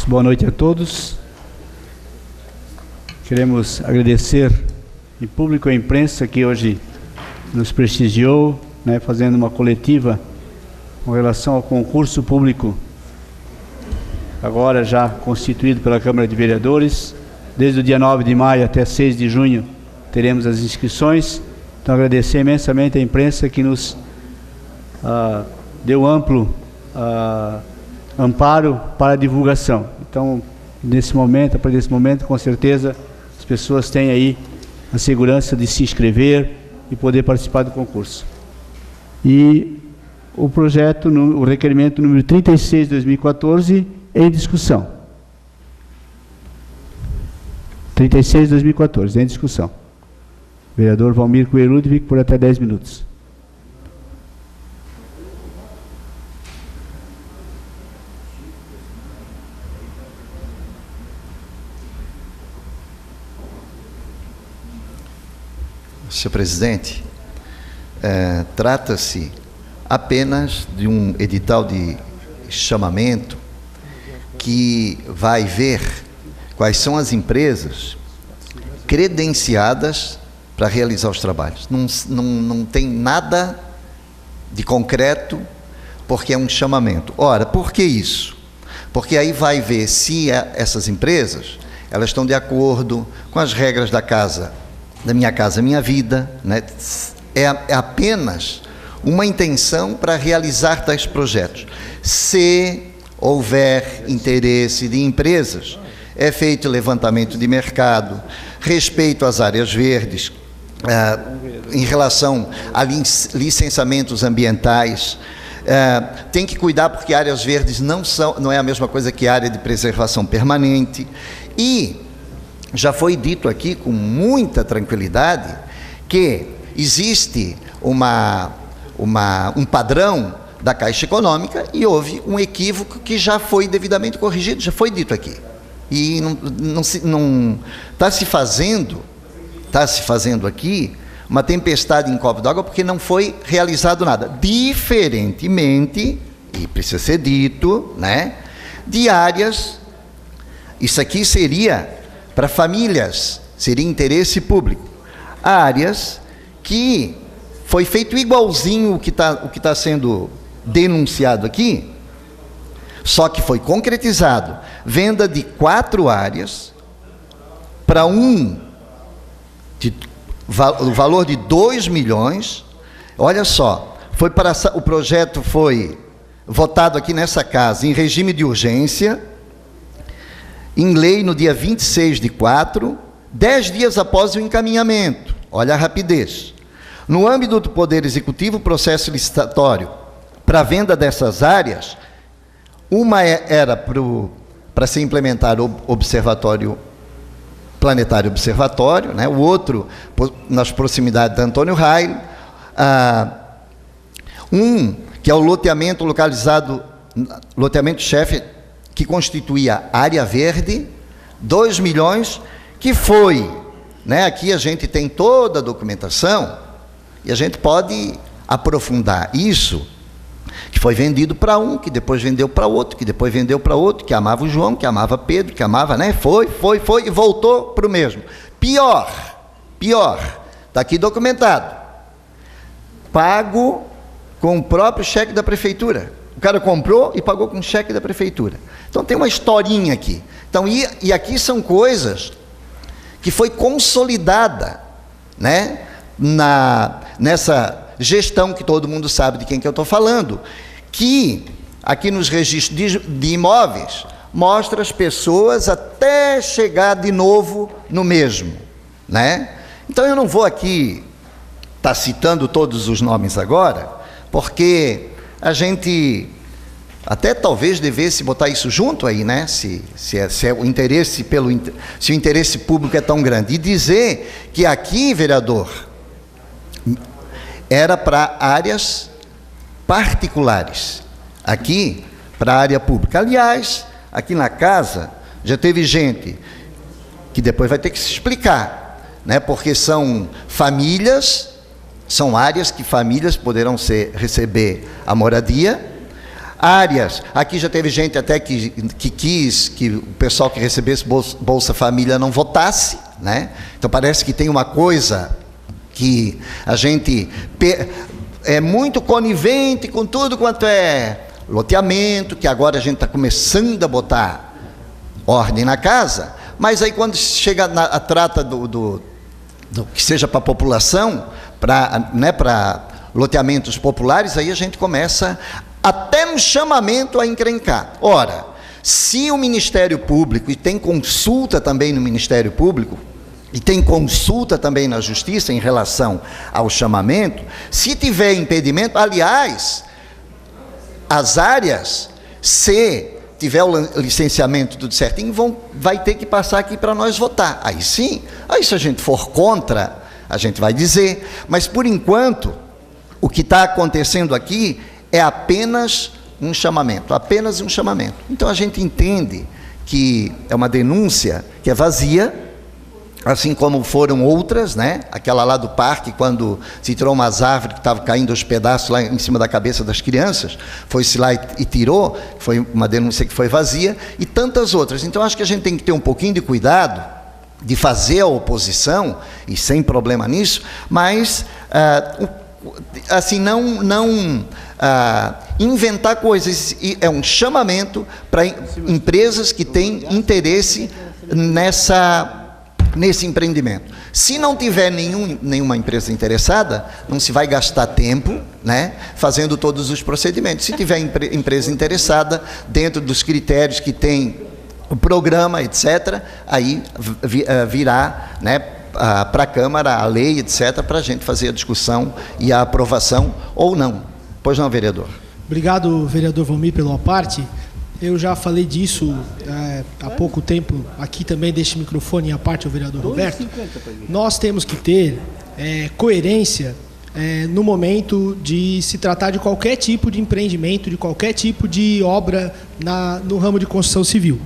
Boa noite a todos. Queremos agradecer em público a imprensa que hoje nos prestigiou, fazendo uma coletiva com relação ao concurso público, agora já constituído pela Câmara de Vereadores. Desde o dia 9 de maio até 6 de junho teremos as inscrições. Então, agradecer imensamente a imprensa que nos deu amplo amparo para a divulgação. Então, nesse momento, a partir desse momento, com certeza, as pessoas têm aí a segurança de se inscrever e poder participar do concurso. E o projeto, o requerimento número 36 de 2014, em discussão. 36 de 2014, em discussão. Vereador Valmir Coelho Ludwig, por até 10 minutos. Senhor presidente, trata-se apenas de um edital de chamamento que vai ver quais são as empresas credenciadas para realizar os trabalhos. Não tem nada de concreto, porque é um chamamento. Ora, por que isso? Porque aí vai ver se essas empresas elas estão de acordo com as regras da Minha Casa Minha Vida, é apenas uma intenção para realizar tais projetos. Se houver interesse de empresas, é feito levantamento de mercado, respeito às áreas verdes, em relação a licenciamentos ambientais, tem que cuidar porque áreas verdes não é a mesma coisa que área de preservação permanente. E já foi dito aqui com muita tranquilidade que existe um padrão da Caixa Econômica e houve um equívoco que já foi devidamente corrigido, já foi dito aqui. E não está se fazendo aqui uma tempestade em copo d'água porque não foi realizado nada. Diferentemente, e precisa ser dito, de áreas, isso aqui seria para famílias, seria interesse público. Áreas que foi feito igualzinho o que tá sendo denunciado aqui, só que foi concretizado. Venda de 4 áreas para o valor de 2 milhões. Olha só, o projeto foi votado aqui nessa casa em regime de urgência, em lei no dia 26/4, 10 dias após o encaminhamento. Olha a rapidez. No âmbito do Poder Executivo, o processo licitatório para a venda dessas áreas, uma era para ser implementado o Observatório Planetário Observatório, o outro nas proximidades de Antônio Raio, que é o loteamento localizado, loteamento-chefe, que constituía área verde, 2 milhões, que foi, aqui a gente tem toda a documentação, e a gente pode aprofundar isso, que foi vendido para um, que depois vendeu para outro, que depois vendeu para outro, que amava o João, que amava Pedro, que amava, foi, e voltou para o mesmo. Pior, está aqui documentado, pago com o próprio cheque da prefeitura. O cara comprou e pagou com cheque da prefeitura. Então tem uma historinha aqui. Então, e aqui são coisas que foi consolidada, nessa gestão que todo mundo sabe de quem que eu estou falando, que aqui nos registros de imóveis mostra as pessoas até chegar de novo no mesmo, Então eu não vou aqui estar citando todos os nomes agora, porque a gente até talvez devesse botar isso junto aí, se é o interesse se o interesse público é tão grande, e dizer que aqui, vereador, era para áreas particulares, aqui para a área pública. Aliás, aqui na casa já teve gente que depois vai ter que se explicar, porque são famílias, são áreas que famílias poderão receber a moradia. áreas. Aqui já teve gente até que quis que o pessoal que recebesse Bolsa Família não votasse, né? Então parece que tem uma coisa que a gente é muito conivente com tudo quanto é loteamento, que agora a gente está começando a botar ordem na casa, mas aí quando chega a trata do que seja para a população, para loteamentos populares, aí a gente começa até no chamamento a encrencar. Ora, se o Ministério Público, e tem consulta também no Ministério Público, e tem consulta também na Justiça em relação ao chamamento, se tiver impedimento, aliás, as áreas, se tiver o licenciamento tudo certinho, vai ter que passar aqui para nós votar. Aí sim, aí se a gente for contra, a gente vai dizer, mas por enquanto, o que está acontecendo aqui é apenas um chamamento, apenas um chamamento. Então a gente entende que é uma denúncia que é vazia, assim como foram outras, né? Aquela lá do parque, quando se tirou umas árvores que estavam caindo aos pedaços lá em cima da cabeça das crianças, foi-se lá e tirou, foi uma denúncia que foi vazia, e tantas outras. Então acho que a gente tem que ter um pouquinho de cuidado de fazer a oposição, e sem problema nisso, mas assim, não inventar coisas. E é um chamamento para empresas que têm interesse nesse empreendimento. Se não tiver nenhuma empresa interessada, não se vai gastar tempo, né, fazendo todos os procedimentos. Se tiver empresa interessada, dentro dos critérios que tem o programa, etc., aí virá, né, para a Câmara a lei, etc., para a gente fazer a discussão e a aprovação ou não. Pois não, vereador? Obrigado, vereador Valmir, pela parte. Eu já falei disso há pouco tempo, aqui também deste microfone, à parte do vereador Roberto. Nós temos que ter coerência no momento de se tratar de qualquer tipo de empreendimento, de qualquer tipo de obra no ramo de construção civil.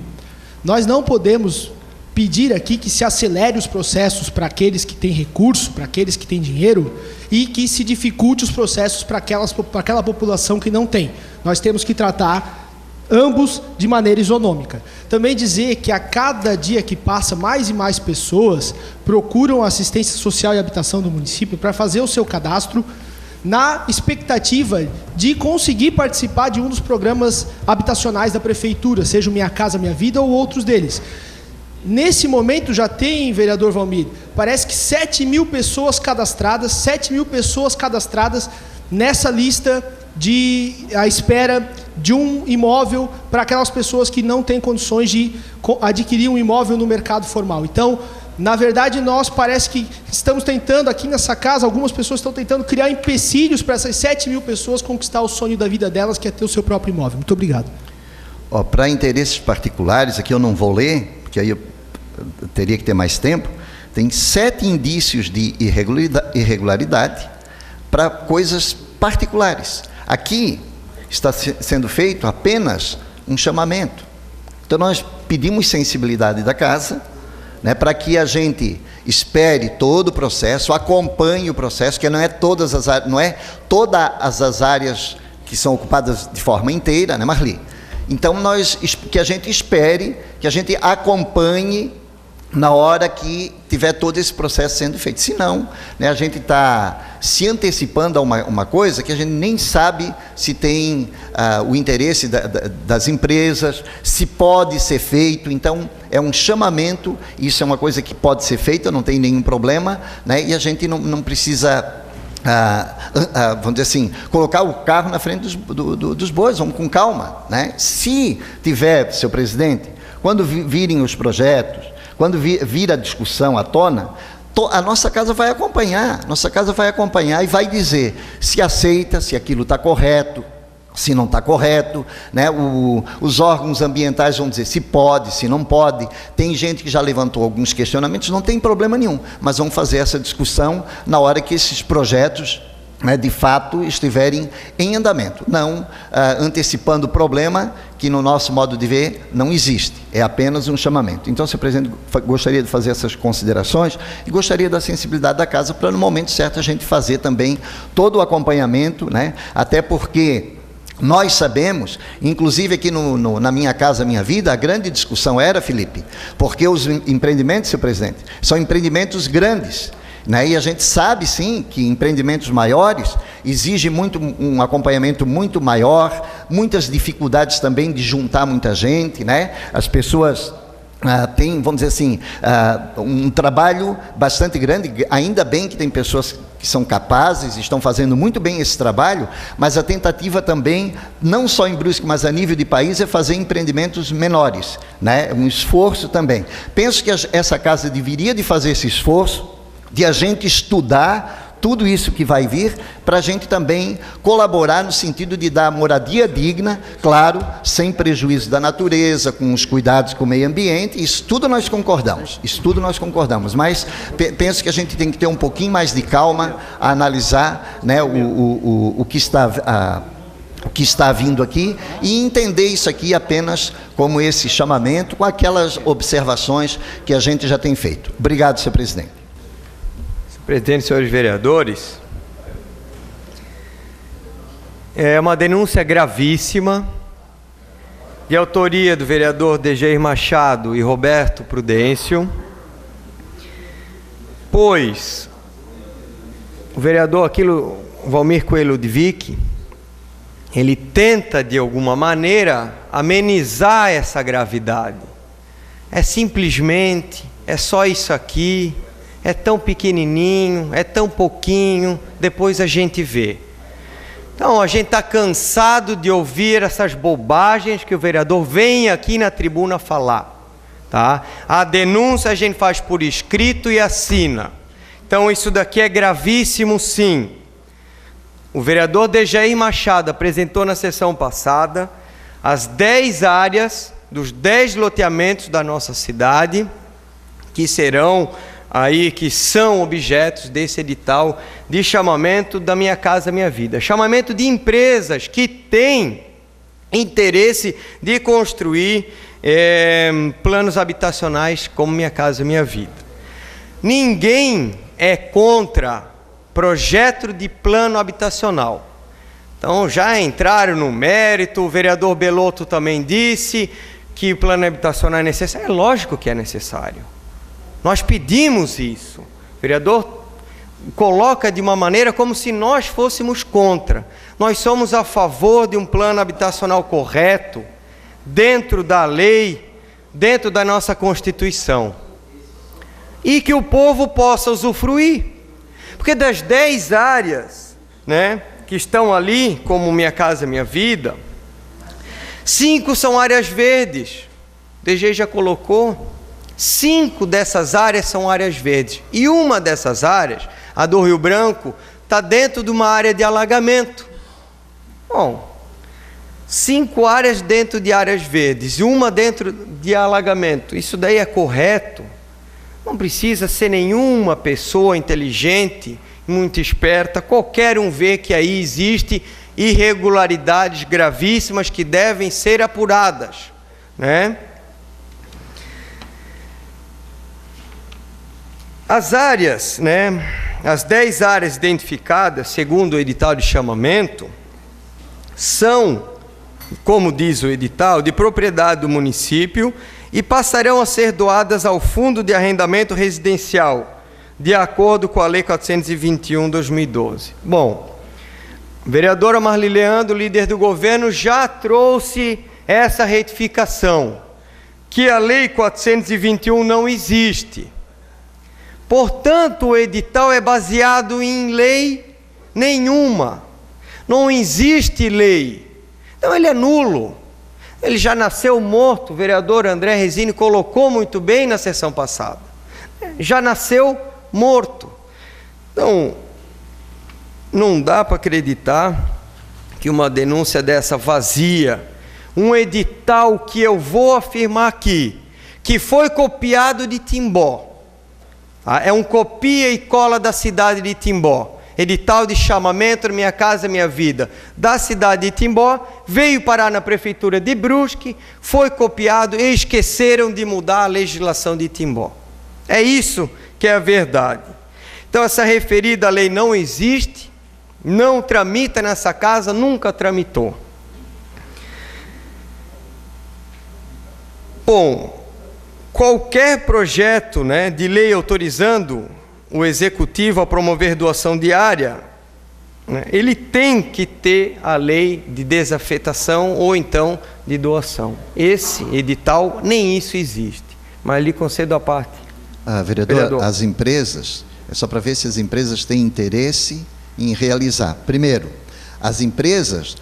Nós não podemos pedir aqui que se acelere os processos para aqueles que têm recurso, para aqueles que têm dinheiro, e que se dificulte os processos para aquela população que não tem. Nós temos que tratar ambos de maneira isonômica. Também dizer que a cada dia que passa, mais e mais pessoas procuram a assistência social e habitação do município para fazer o seu cadastro, na expectativa de conseguir participar de um dos programas habitacionais da prefeitura, seja o Minha Casa Minha Vida ou outros deles. Nesse momento já tem, vereador Valmir, parece que 7 mil pessoas cadastradas, nessa lista à espera de um imóvel para aquelas pessoas que não têm condições de adquirir um imóvel no mercado formal. Então, na verdade, nós parece que estamos tentando aqui nessa casa, algumas pessoas estão tentando criar empecilhos para essas 7 mil pessoas conquistar o sonho da vida delas, que é ter o seu próprio imóvel. Muito obrigado. Para interesses particulares, aqui eu não vou ler, porque aí eu teria que ter mais tempo, tem 7 indícios de irregularidade para coisas particulares. Aqui está sendo feito apenas um chamamento. Então nós pedimos sensibilidade da casa, né, para que a gente espere todo o processo, acompanhe o processo, que não é todas as áreas que são ocupadas de forma inteira, né, Marli? Então que a gente espere, que a gente acompanhe na hora que tiver todo esse processo sendo feito. Senão, né, a gente está se antecipando a uma coisa que a gente nem sabe se tem o interesse das empresas, se pode ser feito. Então, é um chamamento, isso é uma coisa que pode ser feita, não tem nenhum problema, né, e a gente não precisa, vamos dizer assim, colocar o carro na frente dos bois, vamos com calma, né? Se tiver, senhor presidente, quando virem os projetos, quando vir a discussão à tona, a nossa casa vai acompanhar, e vai dizer se aceita, se aquilo está correto, se não está correto, né? Os órgãos ambientais vão dizer se pode, se não pode. Tem gente que já levantou alguns questionamentos, não tem problema nenhum, mas vamos fazer essa discussão na hora que esses projetos, né, de fato estiverem em andamento, não antecipando o problema que no nosso modo de ver não existe, é apenas um chamamento. Então, senhor presidente, gostaria de fazer essas considerações e gostaria da sensibilidade da casa para no momento certo a gente fazer também todo o acompanhamento, né, até porque Nós sabemos, inclusive aqui na Minha Casa Minha Vida, a grande discussão era, Felipe, porque os empreendimentos, senhor presidente, são empreendimentos grandes, né? E a gente sabe sim que empreendimentos maiores exigem um acompanhamento muito maior, muitas dificuldades também de juntar muita gente, né? As pessoas tem, vamos dizer assim, um trabalho bastante grande. Ainda bem que tem pessoas que são capazes, estão fazendo muito bem esse trabalho, mas a tentativa também, não só em Brusque, mas a nível de país, é fazer empreendimentos menores, né? Um esforço também. Penso que essa casa deveria de fazer esse esforço, de a gente estudar tudo isso que vai vir, para a gente também colaborar no sentido de dar moradia digna, claro, sem prejuízo da natureza, com os cuidados com o meio ambiente. Isso tudo nós concordamos, mas penso que a gente tem que ter um pouquinho mais de calma a analisar, né, o que está vindo aqui, e entender isso aqui apenas como esse chamamento, com aquelas observações que a gente já tem feito. Obrigado, senhor presidente. Presidente, senhores vereadores, é uma denúncia gravíssima, de autoria do vereador Degeir Machado e Roberto Prudêncio, pois o vereador Valmir Coelho de Vick, ele tenta de alguma maneira amenizar essa gravidade. É simplesmente, é só isso aqui, é tão pequenininho, é tão pouquinho, depois a gente vê. Então, a gente está cansado de ouvir essas bobagens que o vereador vem aqui na tribuna falar, tá? A denúncia a gente faz por escrito e assina. Então, isso daqui é gravíssimo, sim. O vereador Degeir Machado apresentou na sessão passada as 10 áreas dos 10 loteamentos da nossa cidade, que são objetos desse edital de chamamento da Minha Casa Minha Vida. Chamamento de empresas que têm interesse de construir planos habitacionais como Minha Casa Minha Vida. Ninguém é contra projeto de plano habitacional. Então já entraram no mérito, o vereador Belotto também disse que o plano habitacional é necessário. É lógico que é necessário. Nós pedimos isso. O vereador coloca de uma maneira como se nós fôssemos contra. Nós somos a favor de um plano habitacional correto, dentro da lei, dentro da nossa Constituição. E que o povo possa usufruir. Porque das 10 áreas, né, que estão ali, como Minha Casa Minha Vida, 5 são áreas verdes. O DG já colocou. 5 dessas áreas são áreas verdes. E uma dessas áreas, a do Rio Branco, está dentro de uma área de alagamento. Bom, 5 áreas dentro de áreas verdes e uma dentro de alagamento. Isso daí é correto? Não precisa ser nenhuma pessoa inteligente, muito esperta. Qualquer um vê que aí existe irregularidades gravíssimas que devem ser apuradas, né? As áreas, né, as 10 áreas identificadas, segundo o edital de chamamento, são, como diz o edital, de propriedade do município e passarão a ser doadas ao Fundo de Arrendamento Residencial, de acordo com a Lei 421/2012. Bom, a vereadora Marli Leandro, líder do governo, já trouxe essa retificação, que a Lei 421 não existe. Portanto, o edital é baseado em lei nenhuma. Não existe lei. Então, ele é nulo. Ele já nasceu morto. O vereador André Resini colocou muito bem na sessão passada. Já nasceu morto. Então, não dá para acreditar que uma denúncia dessa vazia, um edital que eu vou afirmar aqui, que foi copiado de Timbó, é um copia e cola da cidade de Timbó. Edital de chamamento Minha Casa Minha Vida da cidade de Timbó, veio parar na prefeitura de Brusque, foi copiado e esqueceram de mudar a legislação de Timbó. É isso que é a verdade. Então essa referida lei não existe, não tramita nessa casa, nunca tramitou. Bom, qualquer projeto, né, de lei autorizando o executivo a promover doação diária, né, ele tem que ter a lei de desafetação ou então de doação. Esse edital, nem isso existe. Mas lhe concedo a parte. Vereador, as empresas, é só para ver se as empresas têm interesse em realizar. Primeiro, as empresas,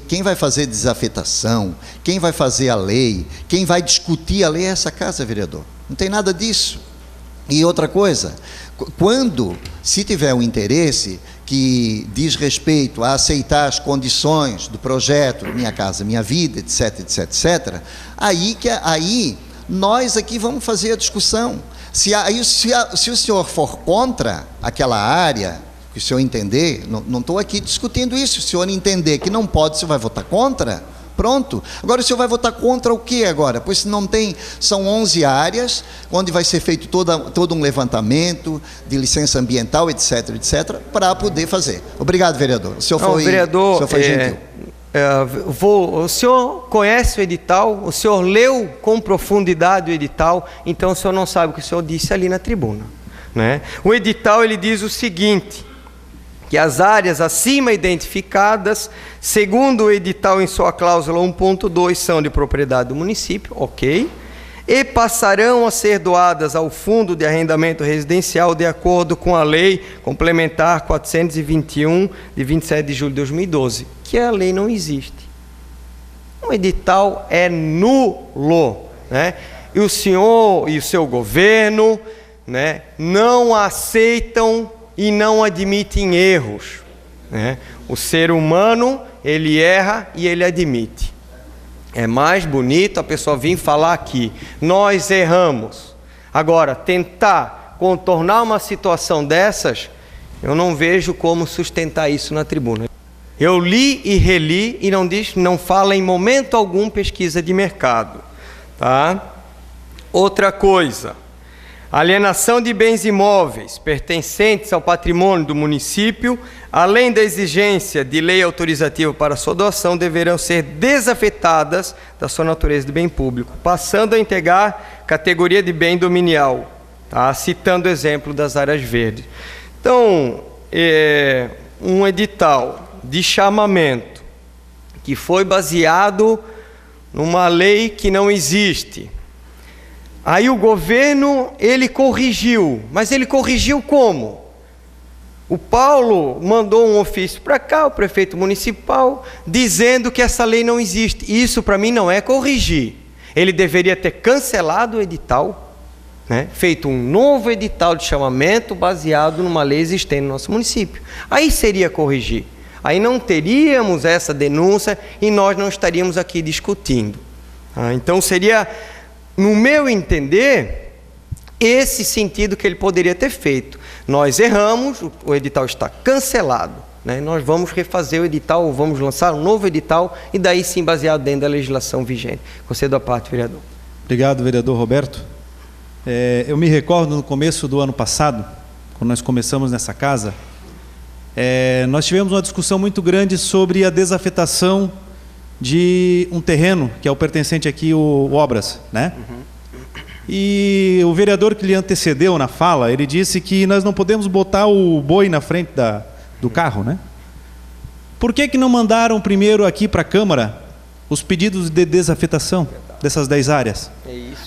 quem vai fazer desafetação, quem vai fazer a lei, quem vai discutir a lei é essa casa, vereador. Não tem nada disso. E outra coisa, se tiver um interesse que diz respeito a aceitar as condições do projeto Minha Casa Minha Vida, etc, etc, etc, aí nós aqui vamos fazer a discussão. Se o senhor for contra aquela área, que o senhor entender, não estou aqui discutindo isso, se o senhor entender que não pode, o senhor vai votar contra, pronto. Agora o senhor vai votar contra o que agora? Pois não tem, são 11 áreas, onde vai ser feito todo um levantamento de licença ambiental, etc, etc, para poder fazer. Obrigado, vereador. O senhor foi gentil. O senhor conhece o edital, o senhor leu com profundidade o edital, então o senhor não sabe o que o senhor disse ali na tribuna, né? O edital, ele diz o seguinte, que as áreas acima identificadas, segundo o edital em sua cláusula 1.2, são de propriedade do município, ok, e passarão a ser doadas ao Fundo de Arrendamento Residencial de acordo com a Lei Complementar 421, de 27 de julho de 2012, que a lei não existe. O edital é nulo, né? E o senhor e o seu governo, né, não aceitam e não admitem erros, né? O ser humano, ele erra e ele admite. É mais bonito a pessoa vir falar aqui, nós erramos. Agora, tentar contornar uma situação dessas, eu não vejo como sustentar isso na tribuna. Eu li e reli e não fala em momento algum pesquisa de mercado, tá? Outra coisa, alienação de bens imóveis pertencentes ao patrimônio do município, além da exigência de lei autorizativa para sua doação, deverão ser desafetadas da sua natureza de bem público, passando a integrar categoria de bem dominial, tá? Citando o exemplo das áreas verdes. Então, um edital de chamamento que foi baseado numa lei que não existe. Aí o governo, ele corrigiu, mas ele corrigiu como? O Paulo mandou um ofício para cá, o prefeito municipal, dizendo que essa lei não existe. Isso para mim não é corrigir. Ele deveria ter cancelado o edital, né? Feito um novo edital de chamamento baseado numa lei existente no nosso município. Aí seria corrigir. Aí não teríamos essa denúncia e nós não estaríamos aqui discutindo. Então seria, no meu entender, esse sentido que ele poderia ter feito. Nós erramos, o edital está cancelado, né? Nós vamos refazer o edital, vamos lançar um novo edital e daí sim baseado dentro da legislação vigente. Concedo a parte, vereador. Obrigado, vereador Roberto. Eu me recordo no começo do ano passado, quando nós começamos nessa casa, nós tivemos uma discussão muito grande sobre a desafetação de um terreno, que é o pertencente aqui, o Obras, né? E o vereador que lhe antecedeu na fala, ele disse que nós não podemos botar o boi na frente do carro, né? Por que não mandaram primeiro aqui para a Câmara os pedidos de desafetação dessas 10 áreas?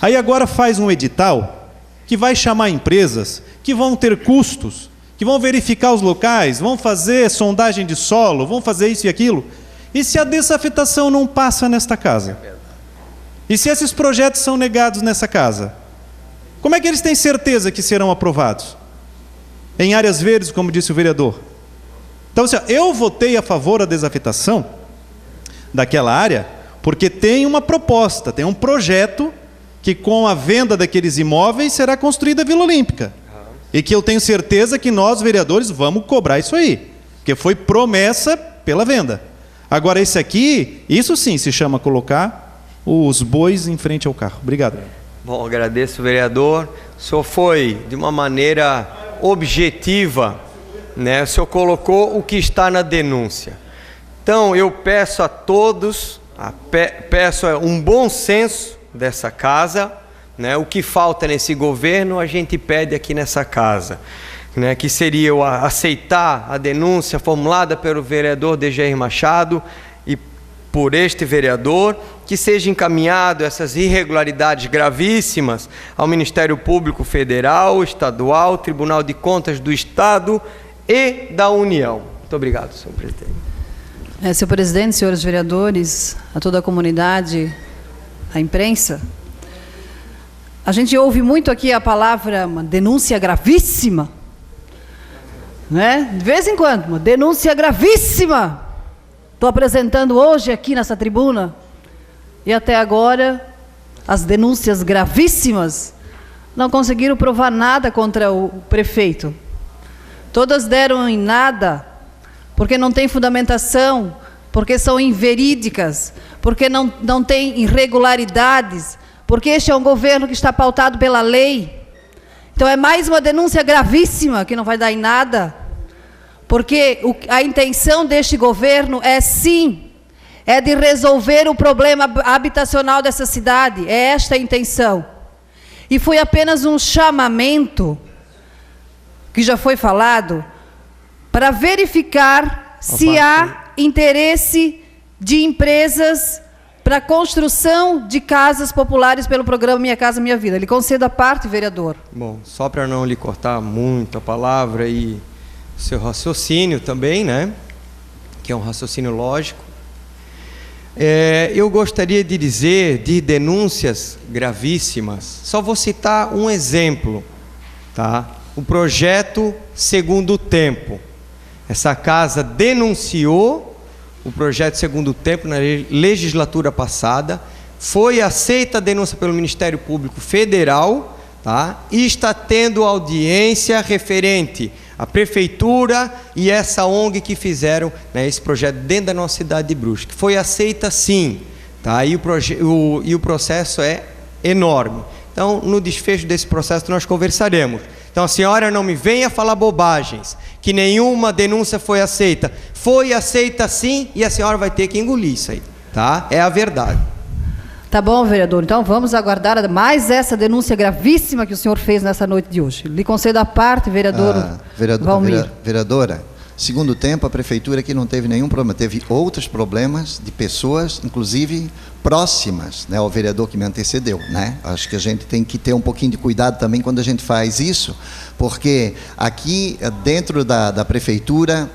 Aí agora faz um edital que vai chamar empresas que vão ter custos, que vão verificar os locais, vão fazer sondagem de solo, vão fazer isso e aquilo. E se a desafetação não passa nesta casa? E se esses projetos são negados nessa casa? Como é que eles têm certeza que serão aprovados? Em áreas verdes, como disse o vereador. Então, eu votei a favor da desafetação daquela área, porque tem uma proposta, tem um projeto que com a venda daqueles imóveis será construída a Vila Olímpica. E que eu tenho certeza que nós, vereadores, vamos cobrar isso aí. Porque foi promessa pela venda. Agora, esse aqui, isso sim se chama colocar os bois em frente ao carro. Obrigado. Bom, agradeço, vereador. O senhor foi de uma maneira objetiva, né? O senhor colocou o que está na denúncia. Então, eu peço a todos, peço um bom senso, dessa casa, né? O que falta nesse governo, a gente pede aqui nessa casa, né? Que seria aceitar a denúncia formulada pelo vereador Dejair Machado e por este vereador, que seja encaminhado essas irregularidades gravíssimas ao Ministério Público Federal, Estadual, Tribunal de Contas do Estado e da União. Muito obrigado, senhor presidente. Senhor presidente, senhores vereadores, a toda a comunidade, a imprensa, a gente ouve muito aqui a palavra uma denúncia gravíssima, né? De vez em quando, uma denúncia gravíssima. Estou apresentando hoje aqui nessa tribuna, e até agora as denúncias gravíssimas não conseguiram provar nada contra o prefeito. Todas deram em nada, porque não tem fundamentação, porque são inverídicas, porque não tem irregularidades, porque este é um governo que está pautado pela lei. Então é mais uma denúncia gravíssima que não vai dar em nada, porque a intenção deste governo é sim, é de resolver o problema habitacional dessa cidade, é esta a intenção. E foi apenas um chamamento, que já foi falado, para verificar se há interesse de empresas para a construção de casas populares pelo programa Minha Casa Minha Vida. Lhe concedo a parte, vereador. Bom, só para não lhe cortar muito a palavra e o seu raciocínio também, né? Que é um raciocínio lógico. Eu gostaria de dizer de denúncias gravíssimas. Só vou citar um exemplo, tá? O projeto Segundo Tempo. Essa casa denunciou o projeto Segundo Tempo na legislatura passada, foi aceita a denúncia pelo Ministério Público Federal, tá? E está tendo audiência referente à Prefeitura e essa ONG que fizeram, né, esse projeto dentro da nossa cidade de Brusque. Foi aceita sim, tá? E o processo é enorme. Então, no desfecho desse processo, nós conversaremos. Então, a senhora não me venha falar bobagens, que nenhuma denúncia foi aceita. Foi aceita sim, e a senhora vai ter que engolir isso aí, tá? É a verdade. Tá bom, vereador. Então, vamos aguardar mais essa denúncia gravíssima que o senhor fez nessa noite de hoje. Lhe concedo a parte, vereador Valmir. Vereadora, Segundo Tempo, a prefeitura aqui não teve nenhum problema, teve outros problemas de pessoas, inclusive próximas, né, ao vereador que me antecedeu, né? Acho que a gente tem que ter um pouquinho de cuidado também quando a gente faz isso, porque aqui dentro da prefeitura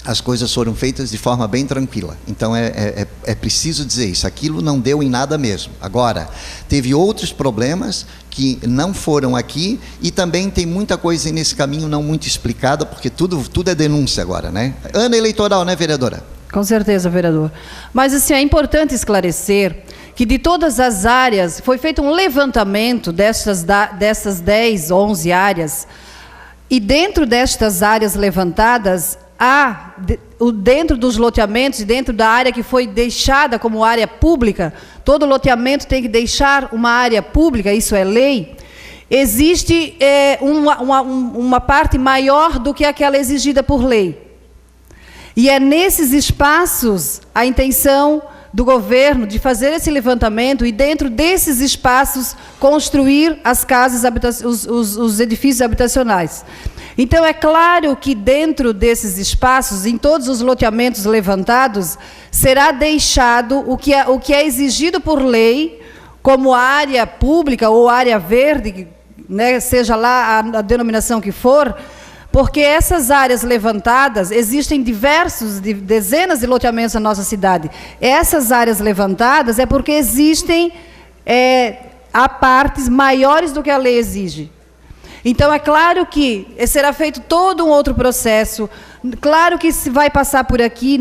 as coisas foram feitas de forma bem tranquila. Então é preciso dizer isso, aquilo não deu em nada mesmo. Agora, teve outros problemas que não foram aqui e também tem muita coisa nesse caminho não muito explicada, porque tudo é denúncia agora, né? Ano eleitoral, né, vereadora? Com certeza, vereador. Mas assim, é importante esclarecer que de todas as áreas, foi feito um levantamento dessas 10, 11 áreas, e dentro destas áreas levantadas, dentro dos loteamentos e dentro da área que foi deixada como área pública, todo loteamento tem que deixar uma área pública, isso é lei, existe uma parte maior do que aquela exigida por lei. E é nesses espaços a intenção do governo de fazer esse levantamento e dentro desses espaços construir as casas, os edifícios habitacionais. Então, é claro que dentro desses espaços, em todos os loteamentos levantados, será deixado o que é exigido por lei, como área pública ou área verde, né, seja lá a denominação que for, porque essas áreas levantadas, existem dezenas de loteamentos na nossa cidade. Essas áreas levantadas é porque existem há partes maiores do que a lei exige. Então, é claro que será feito todo um outro processo, claro que se vai passar por aqui,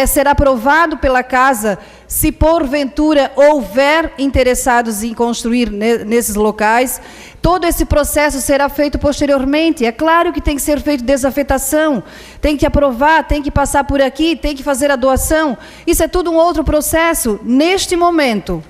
será aprovado pela casa, se porventura houver interessados em construir nesses locais, todo esse processo será feito posteriormente. É claro que tem que ser feito desafetação, tem que aprovar, tem que passar por aqui, tem que fazer a doação, isso é tudo um outro processo. Neste momento,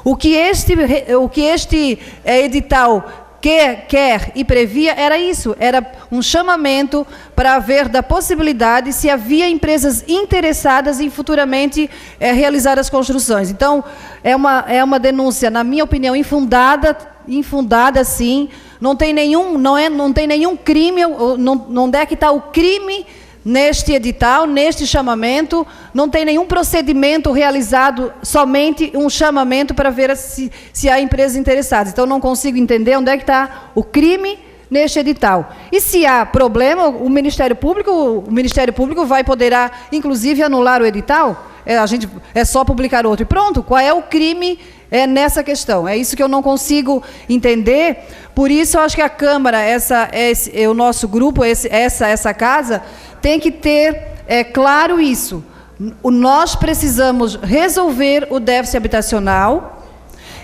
o que este edital quer e previa era isso, era um chamamento para ver da possibilidade se havia empresas interessadas em futuramente realizar as construções. Então, é uma denúncia, na minha opinião, infundada sim, não tem nenhum crime, onde é que está o crime neste edital, neste chamamento, não tem nenhum procedimento realizado, somente um chamamento para ver se há empresas interessadas. Então, não consigo entender onde é que está o crime neste edital. E se há problema, o Ministério Público poderá, inclusive, anular o edital. É só publicar outro. E pronto, qual é o crime nessa questão? É isso que eu não consigo entender. Por isso, eu acho que a Câmara, o nosso grupo, essa casa, tem que ter claro isso. Nós precisamos resolver o déficit habitacional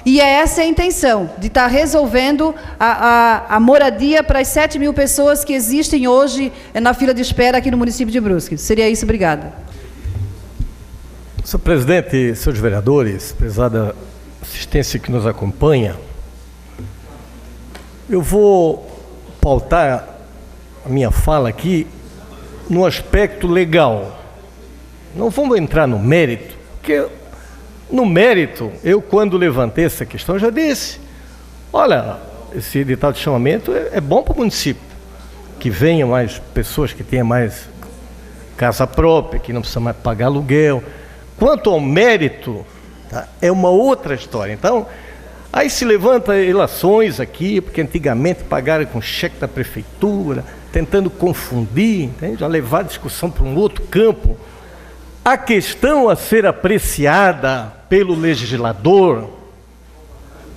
e essa é a intenção, de estar resolvendo a moradia para as 7 mil pessoas que existem hoje na fila de espera aqui no município de Brusque. Seria isso, obrigada. Senhor presidente, senhores vereadores, prezada assistência que nos acompanha, eu vou pautar a minha fala aqui no aspecto legal. Não vamos entrar no mérito, porque no mérito, eu quando levantei essa questão já disse, olha, esse edital de chamamento é bom para o município, que venham mais pessoas, que tenham mais casa própria, que não precisa mais pagar aluguel. Quanto ao mérito, tá, é uma outra história. Então, aí se levanta ilações aqui, porque antigamente pagaram com cheque da prefeitura, tentando confundir, entende? Já levar a discussão para um outro campo. A questão a ser apreciada pelo legislador,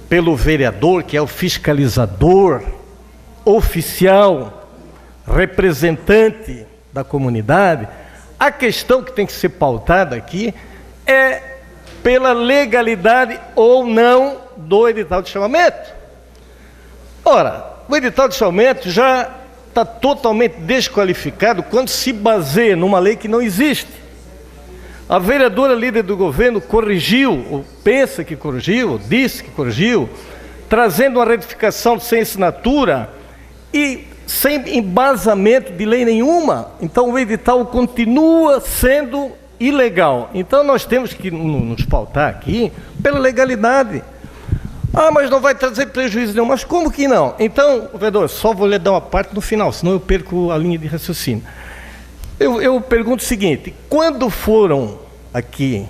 pelo vereador, que é o fiscalizador, oficial, representante da comunidade, a questão que tem que ser pautada aqui é pela legalidade ou não do edital de chamamento. Ora, o edital de chamamento já está totalmente desqualificado quando se baseia numa lei que não existe. A vereadora líder do governo corrigiu, ou pensa que corrigiu, ou disse que corrigiu, trazendo uma retificação sem assinatura e sem embasamento de lei nenhuma. Então o edital continua sendo ilegal. Então nós temos que nos pautar aqui pela legalidade. Ah, mas não vai trazer prejuízo nenhum. Mas como que não? Então, vereador, só vou lhe dar uma parte no final, senão eu perco a linha de raciocínio. Eu pergunto o seguinte, quando foram aqui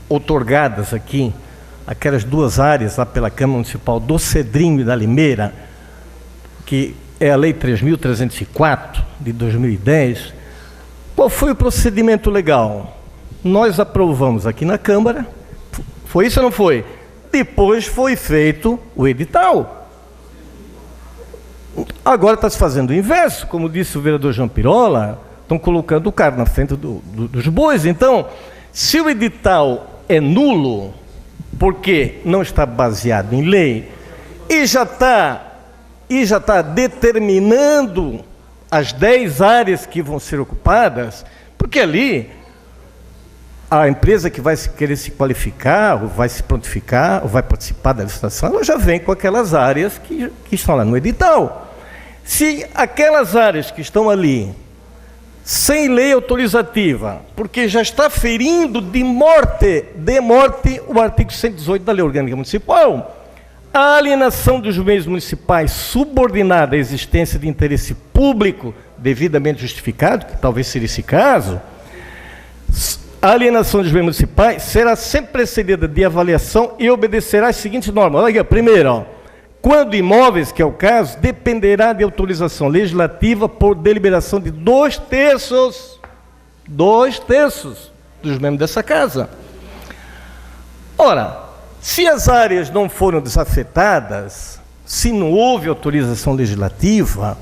outorgadas aqui aquelas 2 áreas lá pela Câmara Municipal do Cedrinho e da Limeira, que é a Lei 3.304 de 2010, qual foi o procedimento legal? Nós aprovamos aqui na Câmara, foi isso ou não foi? Depois foi feito o edital. Agora está se fazendo o inverso, como disse o vereador João Pirola, estão colocando o carro na frente dos bois. Então, se o edital é nulo, porque não está baseado em lei, e já está determinando as 10 áreas que vão ser ocupadas, porque ali a empresa que vai querer se qualificar, ou vai se prontificar, ou vai participar da licitação, ela já vem com aquelas áreas que estão lá no edital. Se aquelas áreas que estão ali, sem lei autorizativa, porque já está ferindo de morte o artigo 118 da Lei Orgânica Municipal, a alienação dos meios municipais subordinada à existência de interesse público devidamente justificado, que talvez seja esse caso, a alienação dos bens municipais será sempre precedida de avaliação e obedecerá às seguintes normas. Olha aqui, primeiro, quando imóveis, que é o caso, dependerá de autorização legislativa por deliberação de 2/3 dos membros dessa casa. Ora, se as áreas não foram desafetadas, se não houve autorização legislativa,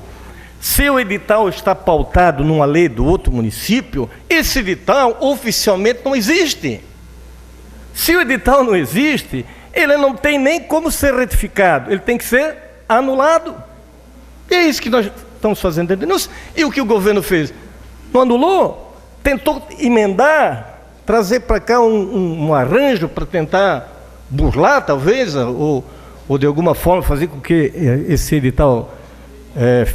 se o edital está pautado numa lei do outro município, esse edital oficialmente não existe. Se o edital não existe, ele não tem nem como ser retificado, ele tem que ser anulado. E é isso que nós estamos fazendo. E o que o governo fez? Não anulou, tentou emendar, trazer para cá um arranjo para tentar burlar, talvez, o ou de alguma forma fazer com que esse edital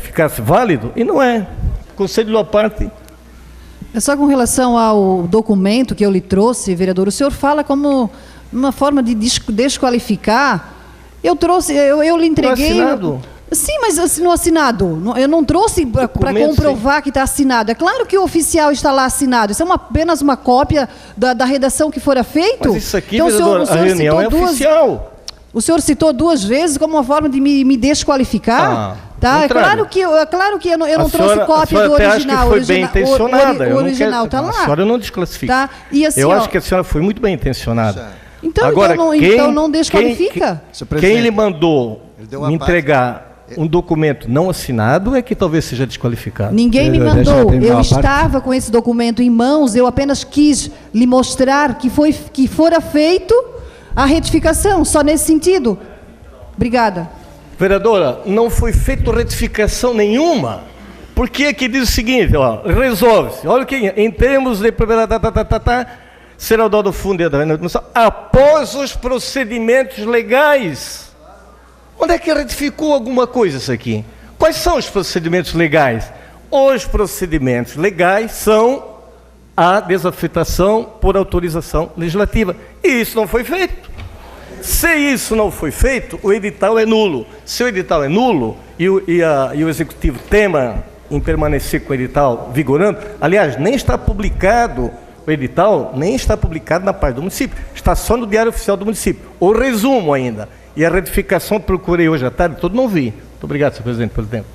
ficasse válido, e não é. Conselho à parte. É só com relação ao documento que eu lhe trouxe, vereador, o senhor fala como uma forma de desqualificar. Eu trouxe, eu lhe entreguei... Não assinado. Sim, mas no assinado. Eu não trouxe para comprovar que está assinado. É claro que o oficial está lá assinado. Isso é apenas uma cópia da redação que fora feito. Mas isso aqui, então, vereador, a reunião é oficial. O senhor citou 2 vezes como uma forma de me desqualificar. Tá? É claro que eu não trouxe cópia do original. Acho que foi bem intencionada. O original está lá. A senhora não desclassifica. Tá? E assim, eu acho que a senhora foi muito bem intencionada. Então, agora, então não desqualifica. Quem lhe mandou me entregar um documento não assinado é que talvez seja desqualificado. Ninguém me mandou. Eu estava com esse documento em mãos. Eu apenas quis lhe mostrar que fora feito a retificação. Só nesse sentido. Obrigada. Vereadora, não foi feita retificação nenhuma. Porque aqui diz o seguinte, ó, resolve-se. Olha que em termos de será dado fundo da após os procedimentos legais. Onde é que retificou alguma coisa isso aqui? Quais são os procedimentos legais? Os procedimentos legais são a desafetação por autorização legislativa. E isso não foi feito. Se isso não foi feito, o edital é nulo. Se o edital é nulo e o Executivo tema em permanecer com o edital vigorando, aliás, nem está publicado o edital, nem está publicado na parte do município, está só no Diário Oficial do município. O resumo ainda. E a retificação procurei hoje à tarde, todo não vi. Muito obrigado, senhor presidente, pelo tempo.